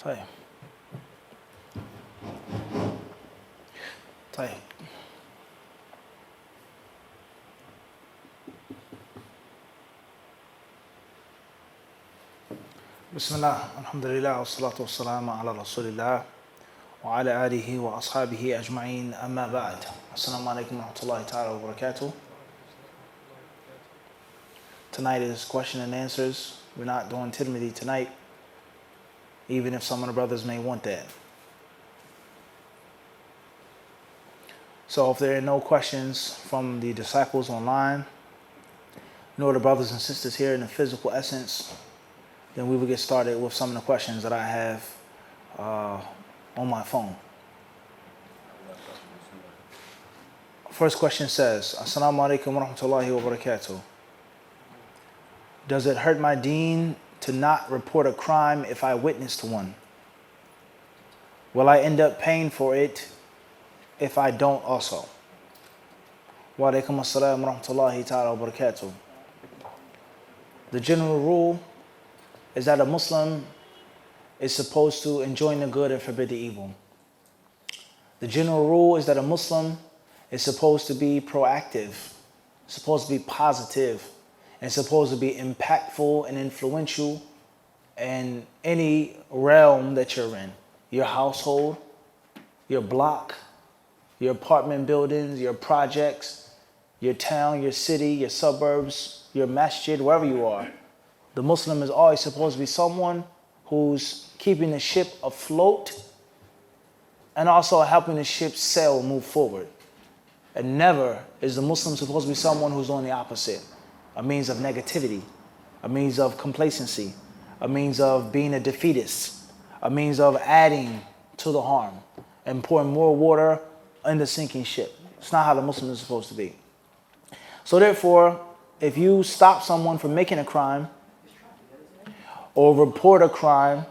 طيب طيب بسم الله الحمد لله والصلاة والسلام على رسول الله وعلى آله وأصحابه أجمعين أما بعد السلام عليكم ورحمة الله تعالى وبركاته. Tonight is question and answers. We're not doing Tirmidhi tonight, even if some of the brothers may want that. So if there are no questions from the disciples online, nor the brothers and sisters here in the physical essence, then we will get started with some of the questions that I have on my phone. First question says, Assalamu alaikum wa rahmatullahi wa barakatuh. Does it hurt my deen to not report a crime if I witnessed one? Will I end up paying for it if I don't also? Wa alaikum assalam wa rahmatullahi ta'ala wa barakatuh. The general rule is that a Muslim is supposed to enjoin the good and forbid the evil. The general rule is that a Muslim is supposed to be proactive, supposed to be positive, and supposed to be impactful and influential in any realm that you're in. Your household, your block, your apartment buildings, your projects, your town, your city, your suburbs, your masjid, wherever you are. The Muslim is always supposed to be someone who's keeping the ship afloat and also helping the ship sail, move forward. And never is the Muslim supposed to be someone who's doing the opposite. A means of negativity, a means of complacency, a means of being a defeatist, a means of adding to the harm and pouring more water in the sinking ship. It's not how the Muslim is supposed to be. So therefore, if you stop someone from making a crime, or report a crime,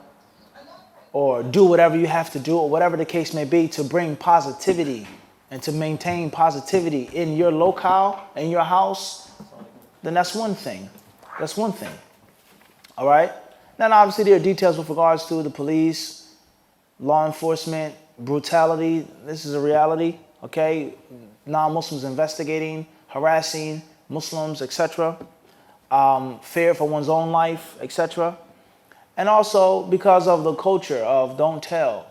or do whatever you have to do, or whatever the case may be, to bring positivity and to maintain positivity in your locale, in your house, then that's one thing. That's one thing. All right? Now, obviously, there are details with regards to the police, law enforcement, brutality. This is a reality, okay? Non-Muslims investigating, harassing Muslims, etc. Fear for one's own life, etc. And also because of the culture of don't tell,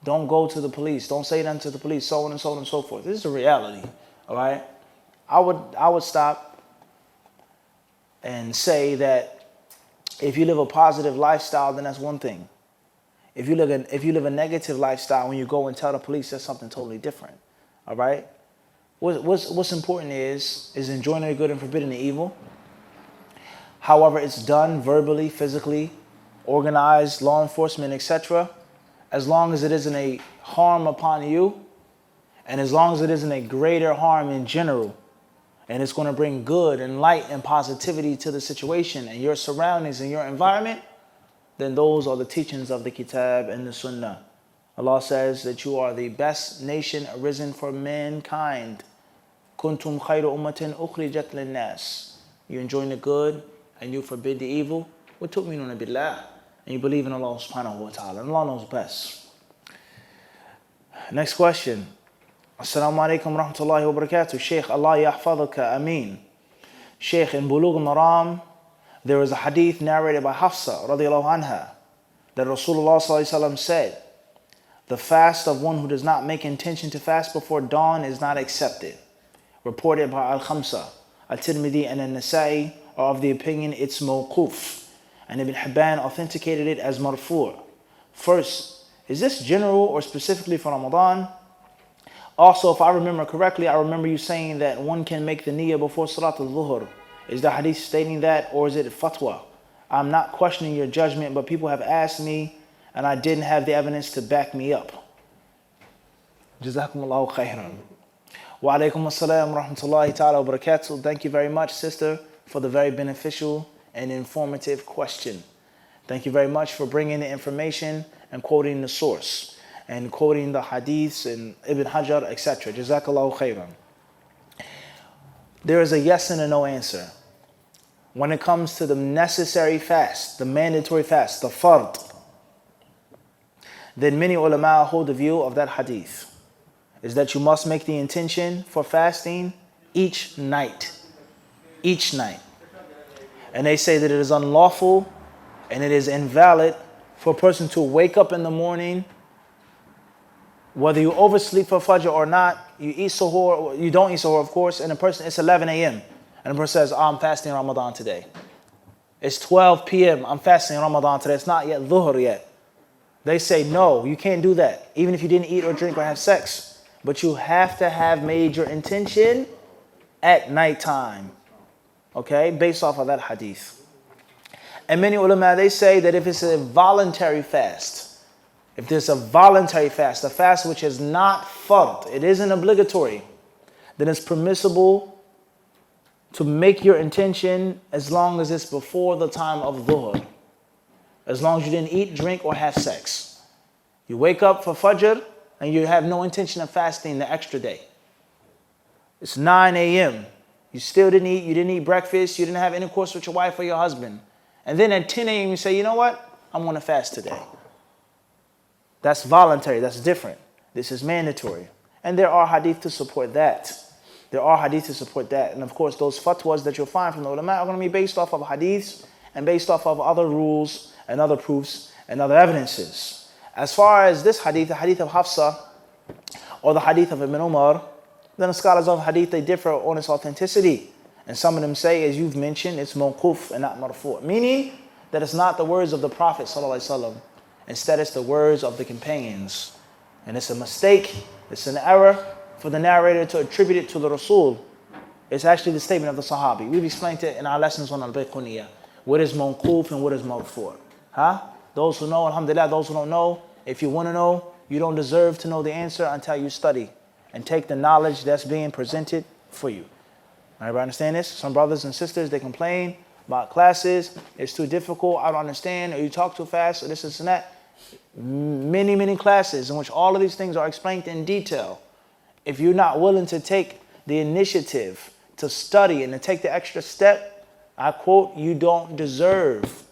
don't go to the police, don't say that to the police, so on and so on and so forth. This is a reality, all right? I would stop and say that if you live a positive lifestyle, then that's one thing. If you live a negative lifestyle, when you go and tell the police, that's something totally different. All right? What's important is enjoying the good and forbidding the evil. However it's done verbally, physically, organized, law enforcement, etc., as long as it isn't a harm upon you, and as long as it isn't a greater harm in general, and it's going to bring good and light and positivity to the situation and your surroundings and your environment, then those are the teachings of the Kitab and the Sunnah. Allah says that you are the best nation arisen for mankind. Kuntum khayru ummatin ukhrijat linnas. You enjoin the good and you forbid the evil. وَتُؤْمِنُونَ بِاللَّهِ. And you believe in Allah subhanahu wa ta'ala. And Allah knows best. Next question. Assalamu alaikum wa rahmatullahi wa barakatuh. Shaykh, Allah yahfadhuka, ameen. Shaykh, in Bulugh al-Maram, there is a hadith narrated by Hafsa radiallahu anha that Rasulullah sallallahu alaihi wasallam said, the fast of one who does not make intention to fast before dawn is not accepted. Reported by Al-Khamsa, Al-Tirmidhi and Al-Nasa'i are of the opinion it's mawquf, and Ibn Hibban authenticated it as marfu'. First, is this general or specifically for Ramadan? Also, if I remember correctly, I remember you saying that one can make the niyyah before Salat al-Dhuhr. Is the hadith stating that, or is it fatwa? I'm not questioning your judgment, but people have asked me, and I didn't have the evidence to back me up. Jazakumullahu khairan. Wa alaikum assalam wa rahmatullahi ta'ala wa barakatuh. Thank you very much, sister, for the very beneficial and informative question. Thank you very much for bringing the information and quoting the source and quoting the hadiths and Ibn Hajar, etc. Jazakallahu khairan. There is a yes and a no answer. When it comes to the necessary fast, the mandatory fast, the fard, then many ulama hold the view of that hadith, is that you must make the intention for fasting each night. Each night. And they say that it is unlawful and it is invalid for a person to wake up in the morning, whether you oversleep for Fajr or not, you eat suhoor, you don't eat suhoor, of course, and it's 11 a.m. and the person says, I'm fasting Ramadan today. It's 12 p.m., I'm fasting Ramadan today. It's not yet Dhuhr yet. They say, no, you can't do that, even if you didn't eat or drink or have sex. But you have to have made your intention at nighttime, okay, based off of that hadith. And many ulama, they say that if it's a voluntary fast, if there's a voluntary fast, a fast which is not fard, it isn't obligatory, then it's permissible to make your intention as long as it's before the time of dhuhr. As long as you didn't eat, drink, or have sex. You wake up for Fajr and you have no intention of fasting the extra day. It's 9 a.m. You still didn't eat, you didn't eat breakfast, you didn't have intercourse with your wife or your husband. And then at 10 a.m. you say, you know what? I'm going to fast today. That's voluntary, that's different. This is mandatory. And there are hadith to support that. There are hadith to support that. And of course, those fatwas that you'll find from the ulama are going to be based off of hadiths and based off of other rules and other proofs and other evidences. As far as this hadith, the hadith of Hafsa or the hadith of Ibn Umar, then the scholars of hadith, they differ on its authenticity. And some of them say, as you've mentioned, it's mawquf and not marfu', meaning that it's not the words of the Prophet ﷺ. Instead, it's the words of the companions. And it's a mistake, it's an error for the narrator to attribute it to the Rasul. It's actually the statement of the Sahabi. We've explained it in our lessons on al-Bayquniyah. What is mawquf and what is marfu'? Those who know, alhamdulillah, those who don't know, if you want to know, you don't deserve to know the answer until you study and take the knowledge that's being presented for you. Everybody understand this? Some brothers and sisters, they complain about classes. It's too difficult. I don't understand. Or you talk too fast. Or this and that. Many, many classes in which all of these things are explained in detail. If you're not willing to take the initiative to study and to take the extra step, I quote, you don't deserve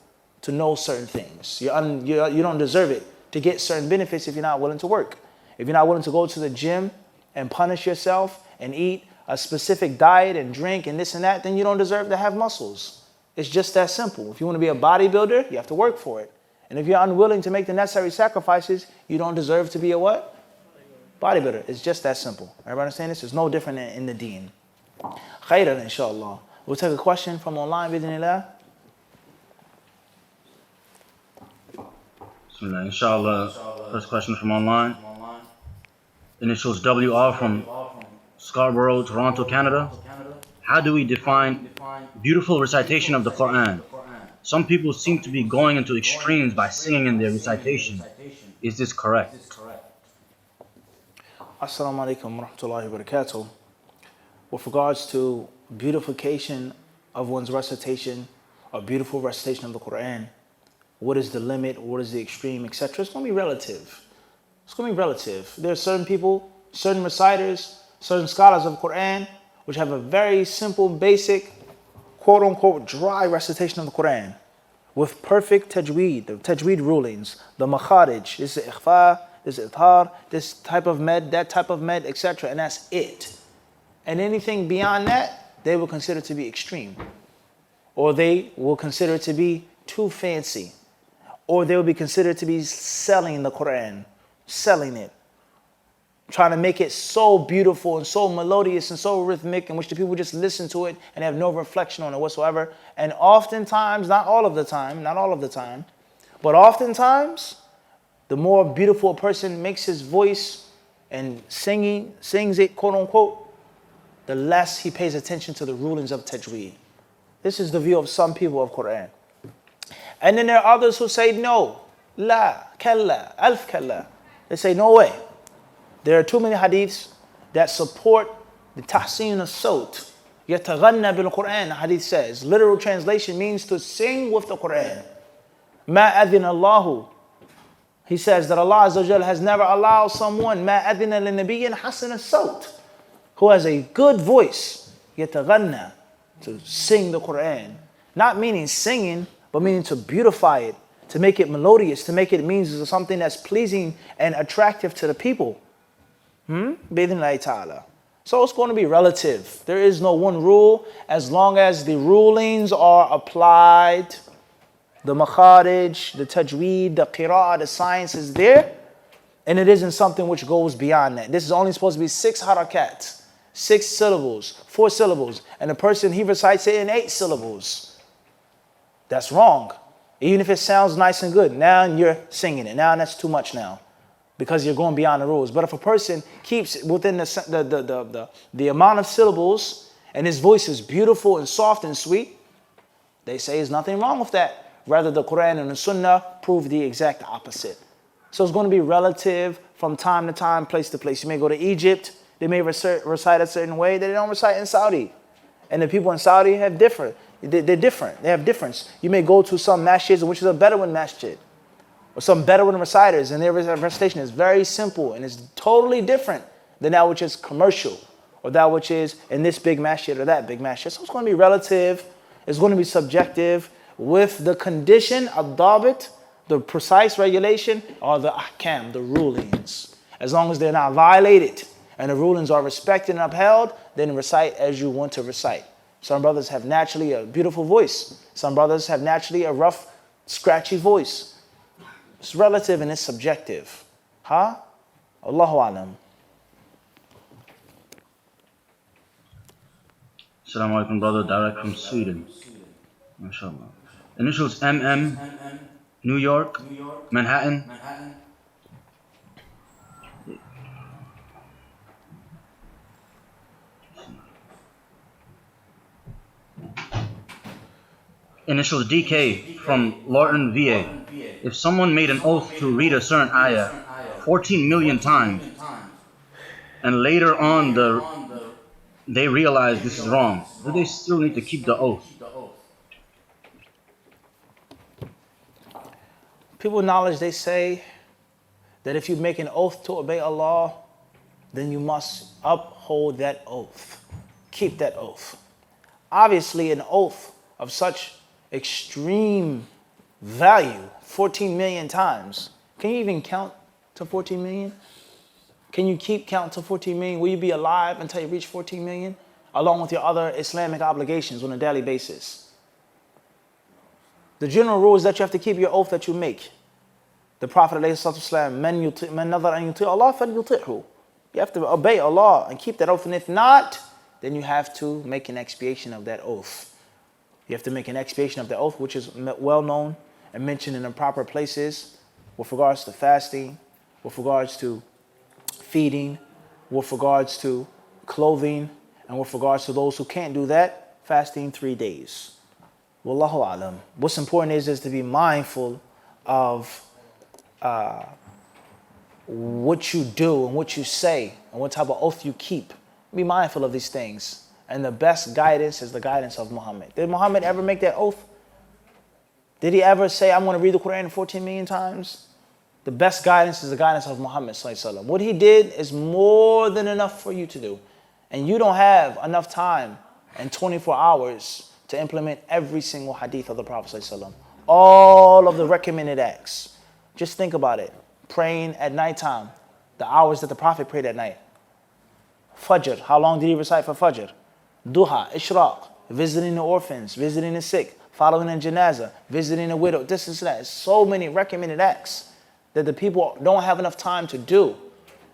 to know certain things. You don't deserve it to get certain benefits if you're not willing to work. If you're not willing to go to the gym and punish yourself and eat a specific diet and drink and this and that, then you don't deserve to have muscles. It's just that simple. If you want to be a bodybuilder, you have to work for it. And if you're unwilling to make the necessary sacrifices, you don't deserve to be a what? Bodybuilder. It's just that simple. Everybody understand this? It's no different in the deen. Khairan, inshallah. We'll take a question from online, bidinillah. Inshallah. First question from online. Initials WR from Scarborough, Toronto, Canada. How do we define beautiful recitation of the Quran? Some people seem to be going into extremes by singing in their recitation. Is this correct? Assalamu alaikum wa rahmatullahi wa barakatuh. With regards to beautification of one's recitation, a beautiful recitation of the Quran, what is the limit, what is the extreme, etc. It's going to be relative. It's going to be relative. There are certain people, certain reciters, certain scholars of Quran, which have a very simple, basic, quote-unquote, dry recitation of the Quran with perfect tajweed, the tajweed rulings, the makharij, this is ikhfa, this is ithar, this type of med, that type of med, etc. And that's it. And anything beyond that, they will consider to be extreme. Or they will consider it to be too fancy. Or they will be considered to be selling the Quran, selling it, trying to make it so beautiful and so melodious and so rhythmic in which the people just listen to it and have no reflection on it whatsoever. And oftentimes, not all of the time, but oftentimes, the more beautiful a person makes his voice and sings it, quote unquote, the less he pays attention to the rulings of tajweed. This is the view of some people of Quran. And then there are others who say, no, la, kalla, alf kalla. They say, no way. There are too many hadiths that support the tahsin as-sawt. Yataghanna bil Quran, hadith says. Literal translation means to sing with the Quran. Ma adhina Allahu. He says that Allah Azza wa Jal has never allowed someone, ma adhina li-nabiyyin hasan as-sawt, who has a good voice, yataghanna, to sing the Quran. Not meaning singing, but meaning to beautify it, to make it melodious, to make it means of something that's pleasing and attractive to the people. Bi-idhnillahi ta'ala. So it's going to be relative. There is no one rule. As long as the rulings are applied, the makharij, the tajweed, the qira'ah, the science is there, and it isn't something which goes beyond that. This is only supposed to be 6 harakat, 6 syllables, 4 syllables, and the person, he recites it in 8 syllables. That's wrong. Even if it sounds nice and good, now you're singing it. Now that's too much now, because you're going beyond the rules. But if a person keeps within the amount of syllables, and his voice is beautiful and soft and sweet, they say there's nothing wrong with that. Rather, the Quran and the Sunnah prove the exact opposite. So it's going to be relative from time to time, place to place. You may go to Egypt, they may recite a certain way that they don't recite in Saudi. And the people in Saudi have different. They're different. They have difference. You may go to some masjids, which is a Bedouin masjid, or some Bedouin reciters, and their recitation is very simple and it's totally different than that which is commercial, or that which is in this big masjid or that big masjid. So it's going to be relative. It's going to be subjective, with the condition of dabit, the precise regulation, or the ahkam, the rulings. As long as they're not violated and the rulings are respected and upheld, then recite as you want to recite. Some brothers have naturally a beautiful voice. Some brothers have naturally a rough, scratchy voice. It's relative and it's subjective. Allahu alam. Assalamu alaikum, brother, direct from Sweden. MashaAllah. Initials MM, New York, Manhattan. Initials DK from Lawton, VA. If someone made an oath to read a certain ayah 14 million times, and later on they realize this is wrong, do they still need to keep the oath? People with knowledge, they say that if you make an oath to obey Allah, then you must uphold that oath. Keep that oath. Obviously, an oath of such extreme value, 14 million times. Can you even count to 14 million? Can you keep count to 14 million? Will you be alive until you reach 14 million? Along with your other Islamic obligations on a daily basis. The general rule is that you have to keep your oath that you make. The Prophet ﷺ, man nadhar an yuti' Allah falyuti'hu. You have to obey Allah and keep that oath, and if not, then you have to make an expiation of that oath. You have to make an expiation of the oath, which is well known and mentioned in the proper places, with regards to fasting, with regards to feeding, with regards to clothing, and with regards to those who can't do that, fasting 3 days. Wallahu alam. What's important is to be mindful of what you do and what you say and what type of oath you keep. Be mindful of these things. And the best guidance is the guidance of Muhammad. Did Muhammad ever make that oath? Did he ever say, I'm going to read the Quran 14 million times? The best guidance is the guidance of Muhammad sallallahu alaihi wasallam. What he did is more than enough for you to do. And you don't have enough time and 24 hours to implement every single hadith of the Prophet sallallahu alaihi wasallam. All of the recommended acts. Just think about it. Praying at nighttime, the hours that the Prophet prayed at night. Fajr, how long did he recite for Fajr? Duha, Ishraq, visiting the orphans, visiting the sick, following in janazah, visiting the widow, this and that. So many recommended acts that the people don't have enough time to do,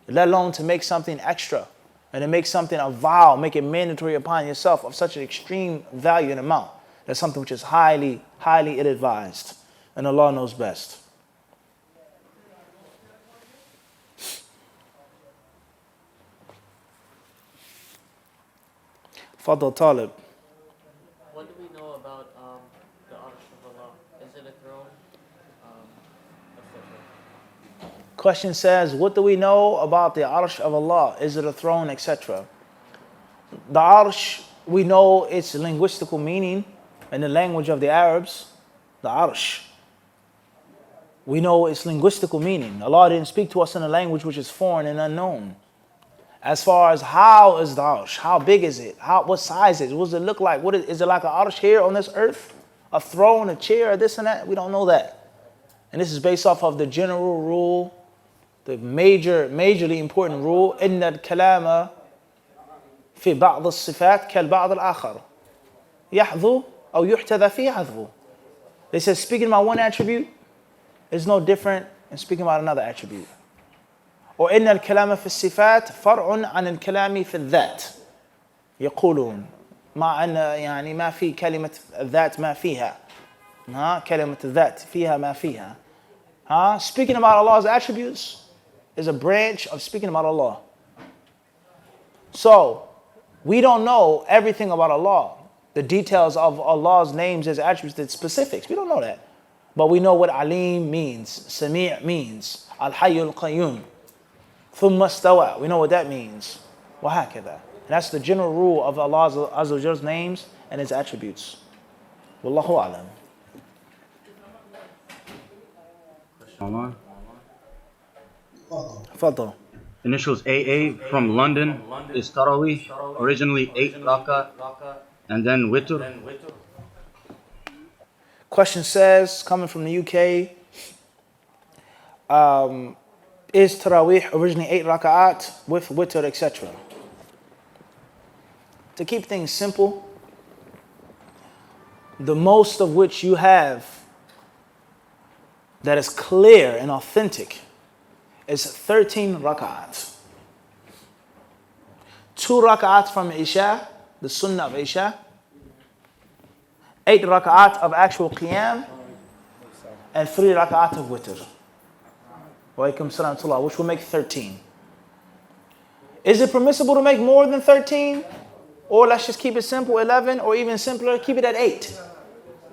let alone to make something extra and to make something a vow, make it mandatory upon yourself of such an extreme value and amount. That's something which is highly, highly ill-advised. And Allah knows best. Fadl Talib. What do we know about the Arsh of Allah? Is it a throne? Etc. Question says, what do we know about the Arsh of Allah? Is it a throne, etc.? The Arsh, we know its linguistical meaning in the language of the Arabs. The Arsh. We know its linguistical meaning. Allah didn't speak to us in a language which is foreign and unknown. As far as how is the Arsh? How big is it? What size is it? What does it look like? Is it like an Arsh here on this earth? A throne, a chair, this and that? We don't know that. And this is based off of the general rule, the majorly important rule, إن الكلام في بعض الصفات كالبعض الآخر يحظو أو يحتذى فيه حذفه. They said speaking about one attribute is no different than speaking about another attribute. Or إن الكلام في الصفات فرع عن الكلام في الذات. يقولون مع أن يعني ما في كلمة الذات ما فيها. كلمة الذات فيها ما فيها. Speaking about Allah's attributes is a branch of speaking about Allah. So, we don't know everything about Allah. The details of Allah's names, His attributes, the specifics. We don't know that. But we know what Alim means, Sami' means, Al-Hayyul Qayyum, Thumma Stawa. We know what that means. وهكذا. And that's the general rule of Allah's Azza wa Jall's names and His attributes. Wallahu a'lam. Online. Fadl. Initials AA from London is Taraweeh, originally 8 rakah, and then Witr. Question says, coming from the UK, is Taraweeh originally 8 raka'at with Witr, etc.? To keep things simple, the most of which you have that is clear and authentic is 13 raka'at. 2 raka'at from Isha, the Sunnah of Isha, 8 raka'at of actual Qiyam, and 3 raka'at of Witr. Wa alaikum salam to Allah, which will make 13. Is it permissible to make more than 13? Or let's just keep it simple, 11, or even simpler, keep it at 8.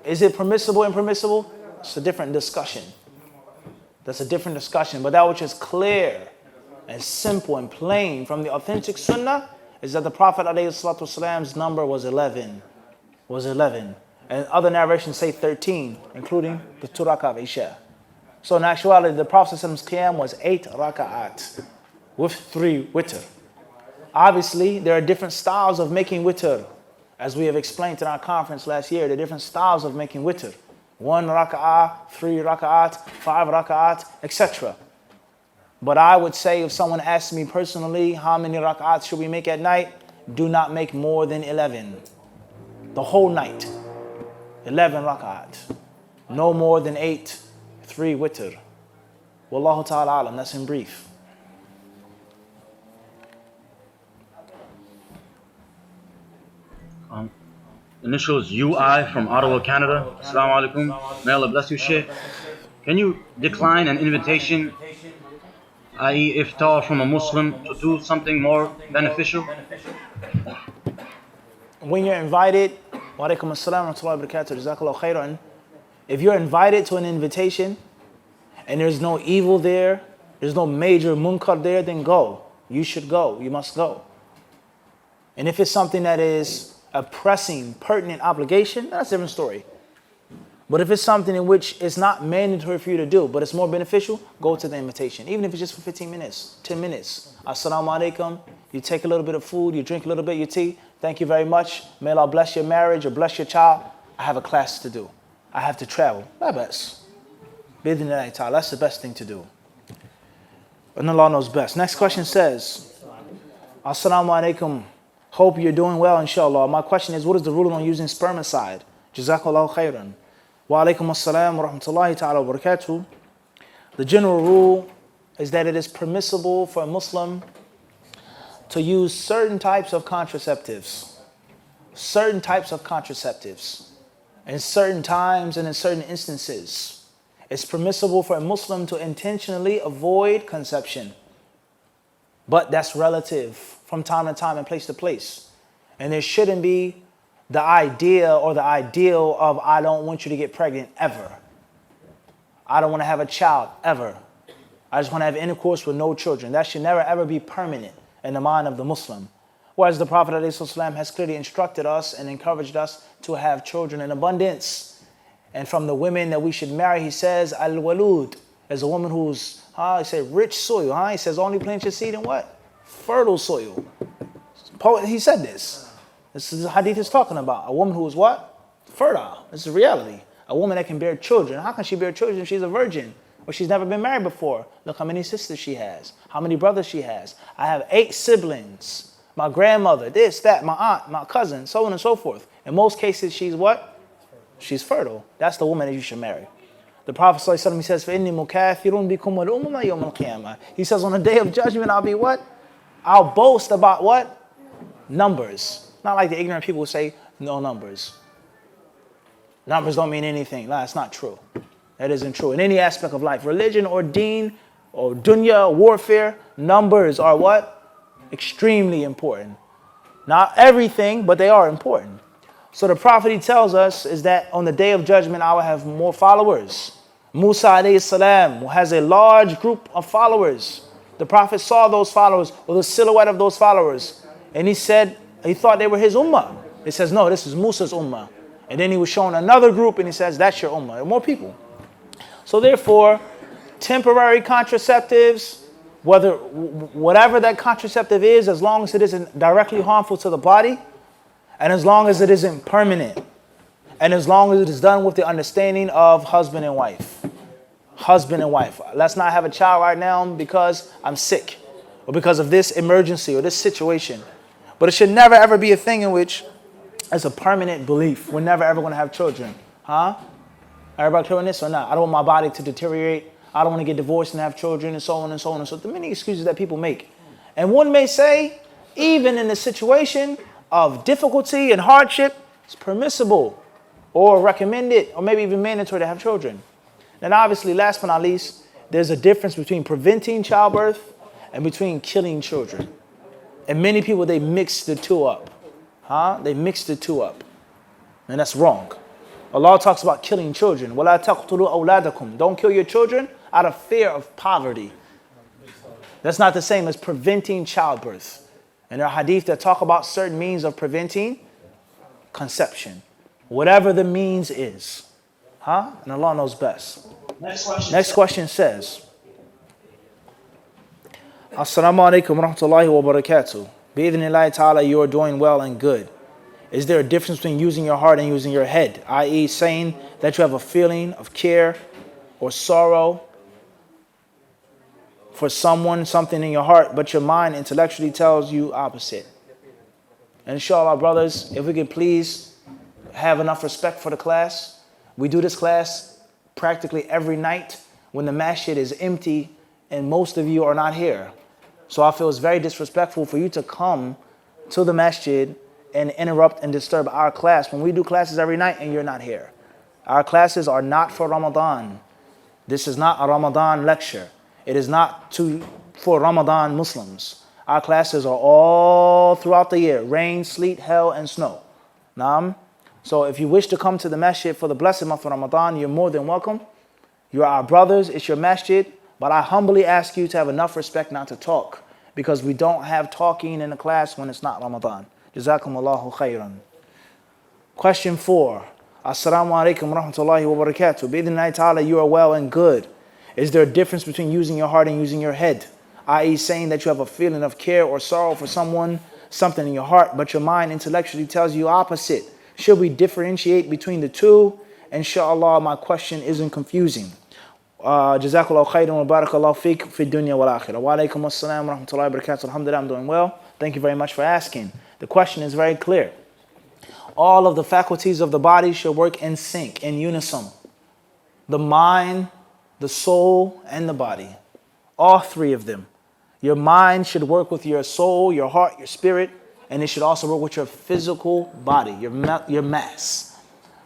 Is it permissible, impermissible? It's a different discussion. That's a different discussion. But that which is clear and simple and plain from the authentic Sunnah is that the Prophet ﷺ's number was 11. And other narrations say 13, including the 2 rak'ah of Isha. So in actuality, the Prophet's Qiyam was 8 raka'at with 3 witr. Obviously, there are different styles of making witr. As we have explained in our conference last year, there are different styles of making witr. 1 raka'ah, 3 raka'at, 5 raka'at, etc. But I would say if someone asked me personally, how many raka'at should we make at night? Do not make more than 11. The whole night. 11 raka'at. No more than 8, 3 witr. Wallahu ta'ala alam. That's in brief. Initials UI from Ottawa, Canada. Assalamu alaikum. May Allah bless you, Sheikh. Can you decline an invitation, i.e. iftar from a Muslim, to do something more beneficial? When you're invited, wa alaikum assalam wa rahmatullahi wa barakatuh, jazakallahu khairan. If you're invited to an invitation and there's no evil there, there's no major munkar there, then go. You should go. You must go. And if it's something that is a pressing, pertinent obligation, that's a different story. But if it's something in which it's not mandatory for you to do, but it's more beneficial, go to the invitation. Even if it's just for 15 minutes, 10 minutes. Assalamu alaikum. You take a little bit of food, you drink a little bit of your tea. Thank you very much. May Allah bless your marriage or bless your child. I have a class to do. I have to travel. That's the best thing to do. And Allah knows best. Next question says, Assalamu alaikum. Hope you're doing well, inshallah. My question is, what is the ruling on using spermicide? Jazakallahu khairan. Wa alaikum assalam wa rahmatullahi ta'ala wa barakatuh. The general rule is that it is permissible for a Muslim to use certain types of contraceptives. Certain types of contraceptives. In certain times and in certain instances. It's permissible for a Muslim to intentionally avoid conception. But that's relative from time to time and place to place. And there shouldn't be the idea or the ideal of I don't want you to get pregnant ever. I don't want to have a child ever. I just want to have intercourse with no children. That should never ever be permanent in the mind of the Muslim. Whereas the Prophet ﷺ has clearly instructed us and encouraged us to have children in abundance. And from the women that we should marry, he says, Al-Walud, as a woman who's, he said, rich soil. He says, only plant your seed in what? Fertile soil. He said this. This is the Hadith is talking about. A woman who is what? Fertile. This is reality. A woman that can bear children. How can she bear children if she's a virgin? Or she's never been married before? Look how many sisters she has. How many brothers she has. I have 8 siblings. My grandmother, this, that, my aunt, my cousin, so on and so forth. In most cases, she's what? She's fertile. That's the woman that you should marry. The Prophet ﷺ, he says, فَإِنِّي مُكَاثِرٌ بِكُمْ وَالْأُمَمَ يَوْمَ الْقِيَامَةِ. He says, on the day of judgment, I'll be what? I'll boast about what? Numbers. Not like the ignorant people who say, no numbers. Numbers don't mean anything. No, that's not true. That isn't true. In any aspect of life, religion or deen or dunya, warfare, numbers are what? Extremely important. Not everything, but they are important. So the Prophet, he tells us, is that on the day of judgment, I will have more followers. Musa alayhi salam has a large group of followers. The Prophet saw those followers, or the silhouette of those followers. And he said, he thought they were his ummah. He says, no, this is Musa's ummah. And then he was shown another group and he says, that's your ummah. There are more people. So therefore, temporary contraceptives, whatever that contraceptive is, as long as it isn't directly harmful to the body, and as long as it isn't permanent, and as long as it is done with the understanding of husband and wife. Husband and wife. Let's not have a child right now because I'm sick, or because of this emergency or this situation. But it should never ever be a thing in which it's a permanent belief. We're never ever going to have children. Huh? Everybody clear on this or not? I don't want my body to deteriorate. I don't want to get divorced and have children and so on and so on and so on. The many excuses that people make. And one may say, even in the situation of difficulty and hardship, it's permissible or recommended or maybe even mandatory to have children. And obviously, last but not least, there's a difference between preventing childbirth and between killing children. And many people, they mix the two up. They mix the two up. And that's wrong. Allah talks about killing children. وَلَا تَقْتُلُوا أَوْلَادَكُمْ. Don't kill your children out of fear of poverty. That's not the same as preventing childbirth. And there are hadith that talk about certain means of preventing conception. Whatever the means is. And Allah knows best. Next question says, Assalamu alaikum wa rahmatullahi wa barakatuh. Bi-idhnillahi ta'ala, you are doing well and good. Is there a difference between using your heart and using your head? I.e. saying that you have a feeling of care or sorrow for someone, something in your heart, but your mind intellectually tells you opposite. And inshallah, brothers, if we could please have enough respect for the class. We do this class practically every night when the masjid is empty and most of you are not here. So I feel it's very disrespectful for you to come to the masjid and interrupt and disturb our class when we do classes every night and you're not here. Our classes are not for Ramadan. This is not a Ramadan lecture. It is not for Ramadan Muslims. Our classes are all throughout the year. Rain, sleet, hail, and snow. Naam. So if you wish to come to the masjid for the blessed month of Ramadan, you're more than welcome. You're our brothers. It's your masjid. But I humbly ask you to have enough respect not to talk, because we don't have talking in the class when it's not Ramadan. Jazakumullahu khairan. Question 4. Assalamu alaikum wa rahmatullahi wa barakatuh. Bi-idhnillahi ta'ala, you are well and good. Is there a difference between using your heart and using your head? I.e. saying that you have a feeling of care or sorrow for someone, something in your heart, but your mind intellectually tells you opposite. Should we differentiate between the two? Inshallah, my question isn't confusing. Jazakallahu khairan wa barakallahu feek fi dunya wal akhirah. Wa alaikum assalam wa rahmatullahi wa barakatuh. Alhamdulillah, I'm doing well. Thank you very much for asking. The question is very clear. All of the faculties of the body should work in sync, in unison. The mind, the soul, and the body. All three of them. Your mind should work with your soul, your heart, your spirit, and it should also work with your physical body, your mass.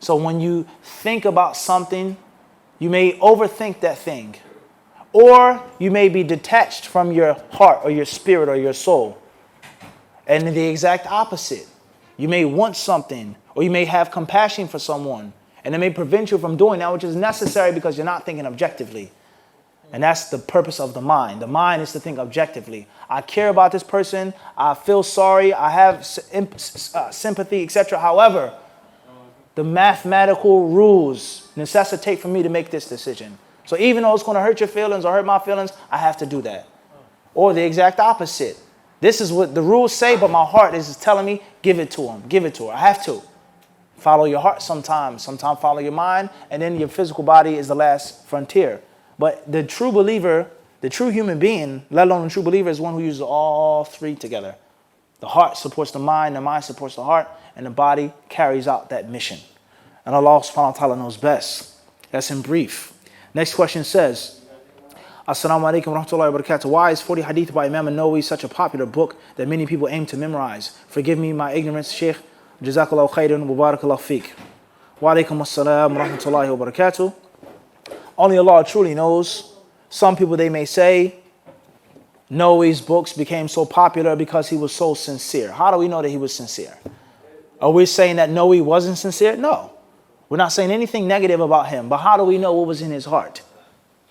So when you think about something, you may overthink that thing. Or you may be detached from your heart or your spirit or your soul. And the exact opposite. You may want something, or you may have compassion for someone, and it may prevent you from doing that which is necessary because you're not thinking objectively. And that's the purpose of the mind. The mind is to think objectively. I care about this person. I feel sorry. I have sympathy, etc. However, the mathematical rules necessitate for me to make this decision. So even though it's going to hurt your feelings or hurt my feelings, I have to do that. Or the exact opposite. This is what the rules say, but my heart is telling me, give it to him, give it to her. I have to. Follow your heart sometimes. Sometimes follow your mind. And then your physical body is the last frontier. But the true believer, the true human being, let alone the true believer, is one who uses all three together. The heart supports the mind supports the heart, and the body carries out that mission. And Allah subhanahu wa ta'ala knows best. That's in brief. Next question says, Assalamu alaikum wa rahmatullahi wa barakatuh. Why is 40 Hadith by Imam Nawawi such a popular book that many people aim to memorize? Forgive me my ignorance, Sheikh. Jazakallahu khairan wa barakallahu feek. Wa alaikum assalam wa rahmatullahi wa barakatuh. Only Allah truly knows. Some people, they may say, Nawawi's books became so popular because he was so sincere. How do we know that he was sincere? Are we saying that Nawawi wasn't sincere? No. We're not saying anything negative about him. But how do we know what was in his heart?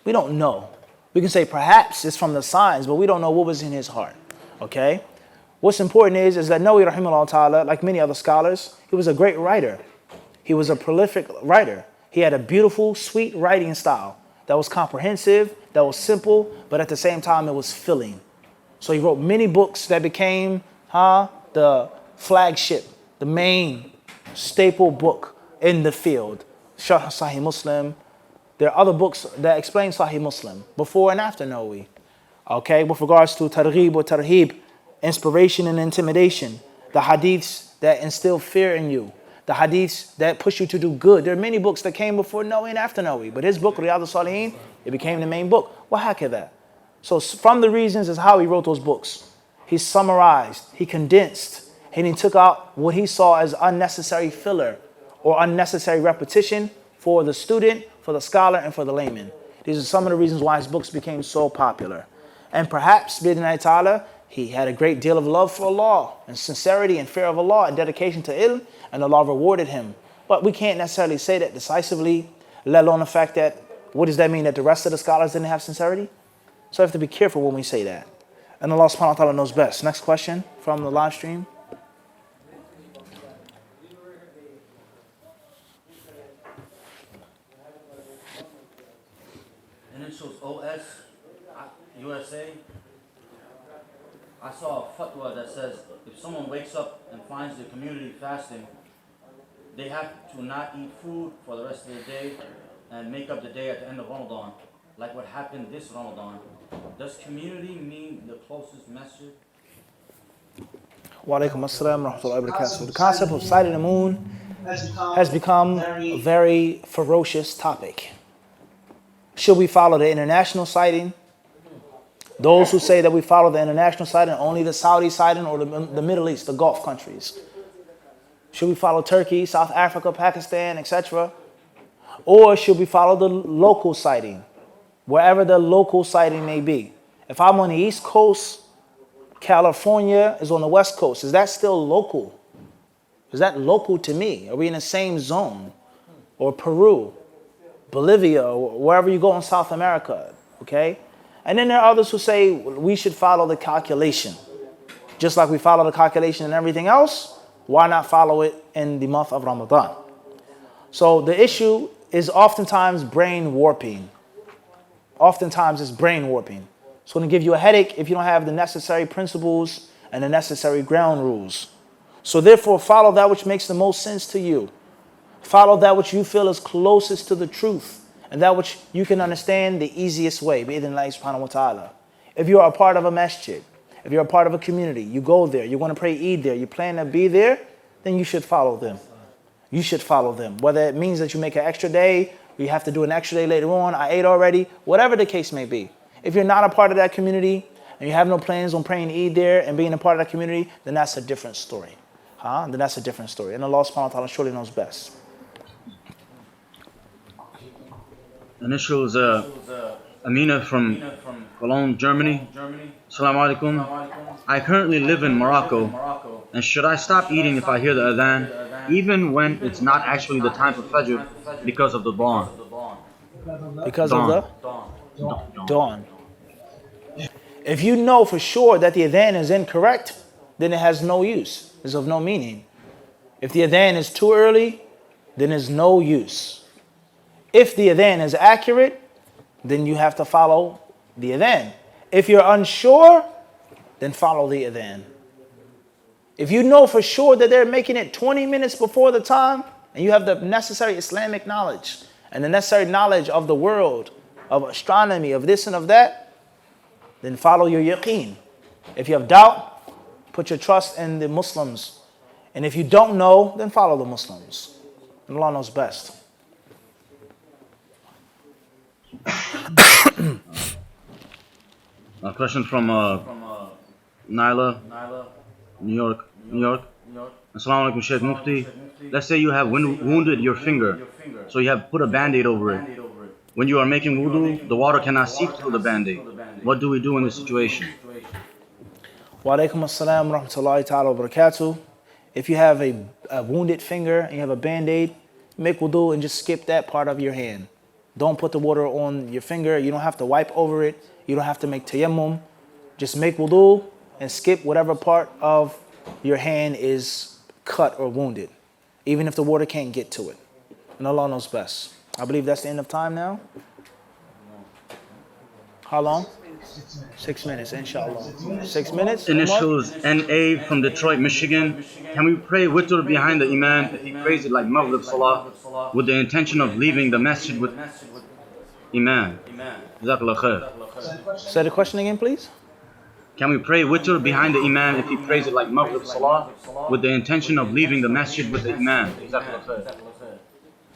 We don't know. We can say perhaps it's from the signs, but we don't know what was in his heart. Okay? What's important is that Nawawi rahimahullah ta'ala, like many other scholars, he was a great writer. He was a prolific writer. He had a beautiful, sweet writing style that was comprehensive, that was simple, but at the same time it was filling. So he wrote many books that became the flagship, the main staple book in the field. Sharh Sahih Muslim. There are other books that explain Sahih Muslim before and after Nawawi. Okay, with regards to Targheeb or Tarheeb, inspiration and intimidation, the hadiths that instill fear in you, the hadiths that push you to do good. There are many books that came before Nawawi and after Nawawi, but his book, Riyadh al-Salihin, it became the main book. That? So from the reasons is how he wrote those books. He summarized, he condensed, and he took out what he saw as unnecessary filler or unnecessary repetition for the student, for the scholar, and for the layman. These are some of the reasons why his books became so popular. And perhaps, bid'nillahi ta'ala, he had a great deal of love for Allah and sincerity and fear of Allah and dedication to ilm, and Allah rewarded him. But we can't necessarily say that decisively, let alone the fact that, what does that mean, that the rest of the scholars didn't have sincerity? So we have to be careful when we say that. And Allah subhanahu wa ta'ala knows best. Next question from the live stream. Initials OS, USA. I saw a fatwa that says if someone wakes up and finds the community fasting, they have to not eat food for the rest of the day and make up the day at the end of Ramadan, like what happened this Ramadan. Does community mean the closest masjid? Wa alaikum assalam wa rahmatullahi wa barakatuh. The concept of sighting the moon has become a very ferocious topic. Should we follow the international sighting? Those who say that we follow the international sighting, only the Saudi sighting, or the Middle East, the Gulf countries. Should we follow Turkey, South Africa, Pakistan, etc.? Or should we follow the local sighting, wherever the local sighting may be? If I'm on the East Coast, California is on the West Coast, is that still local? Is that local to me? Are we in the same zone? Or Peru, Bolivia, or wherever you go in South America, okay? And then there are others who say we should follow the calculation. Just like we follow the calculation and everything else, why not follow it in the month of Ramadan? So the issue is oftentimes brain warping. Oftentimes it's brain warping. It's going to give you a headache if you don't have the necessary principles and the necessary ground rules. So therefore, follow that which makes the most sense to you. Follow that which you feel is closest to the truth, and that which you can understand the easiest way, bi'idhnillahi subhanahu wa ta'ala. If you are a part of a masjid, if you're a part of a community, you go there, you want to pray Eid there, you plan to be there, then you should follow them. You should follow them. Whether it means that you make an extra day, or you have to do an extra day later on, I ate already, whatever the case may be. If you're not a part of that community, and you have no plans on praying Eid there and being a part of that community, then that's a different story. Then that's a different story. And Allah subhanahu wa ta'ala surely knows best. Initials Amina from Cologne, Germany. Assalamu alaikum. I currently live in Morocco, and should I stop eating if I hear the adhan, even when it's not actually the time for Fajr because of the dawn? Because of the dawn. If you know for sure that the adhan is incorrect, then it has no use. It's of no meaning. If the adhan is too early, then it's no use. If the adhan is accurate, then you have to follow the adhan. If you're unsure, then follow the adhan. If you know for sure that they're making it 20 minutes before the time, and you have the necessary Islamic knowledge and the necessary knowledge of the world, of astronomy, of this and of that, then follow your yaqeen. If you have doubt, put your trust in the Muslims. And if you don't know, then follow the Muslims. And Allah knows best. A question from Nyla, New York. Assalamu alaikum, Sheikh Mufti. Let's say you have wounded your finger, so you have put a band-aid over it. When you are making wudu, the water cannot seep through the band-aid. What do we do in this situation? Wa alaikum assalam wa rahmatullahi ta'ala wa barakatuh. If you have a wounded finger and you have a band-aid, make wudu and just skip that part of your hand. Don't put the water on your finger. You don't have to wipe over it. You don't have to make tayammum. Just make wudu and skip whatever part of your hand is cut or wounded, even if the water can't get to it. And Allah knows best. I believe that's the end of time now. How long? 6 minutes, inshallah. 6 minutes? Initials NA from Detroit, Michigan. Can we pray Witr behind the Imam if he prays it like Maghrib Salah with the intention of leaving the masjid with Imam? Jazakallah khair. Say the question again, please. Can we pray Witr behind the Imam if he prays it like Maghrib Salah with the intention of leaving the masjid with the Imam? Jazakallah khair.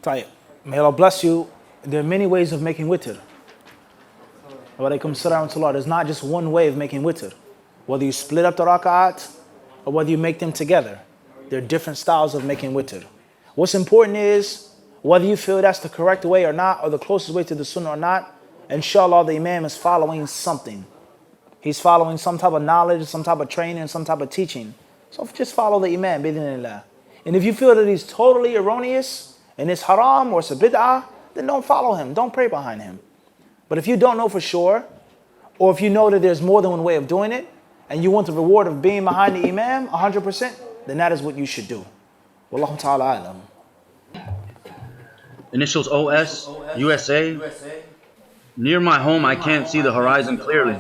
Tayyib. May Allah bless you. There are many ways of making witr. Wa alaikum salam wa rahmatullah. There's not just one way of making witr. Whether you split up the raka'at or whether you make them together, there are different styles of making witr. What's important is whether you feel that's the correct way or not, or the closest way to the sunnah or not, inshallah the Imam is following something. He's following some type of knowledge, some type of training, some type of teaching. So just follow the Imam, bi-idhnillah. And if you feel that he's totally erroneous, and it's haram or it's a bid'ah, then don't follow him. Don't pray behind him. But if you don't know for sure, or if you know that there's more than one way of doing it, and you want the reward of being behind the Imam 100%, then that is what you should do. Wallahu ta'ala alam. Initials OS, USA. Near my home, I can't see the horizon clearly,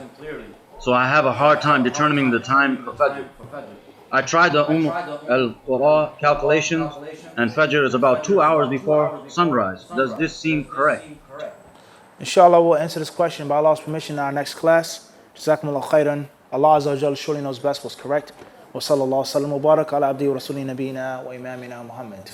so I have a hard time determining the time for Fajr. I tried the al-Qura calculations, and Fajr is about 2 hours before sunrise. Does this seem correct? Inshallah, we'll answer this question by Allah's permission in our next class. Jazakumullah khairan. Allah Azza wa Jalla surely knows best what's correct. Wa sallallahu sallam wa barak ala abdi wa rasuli nabina wa imamina Muhammad.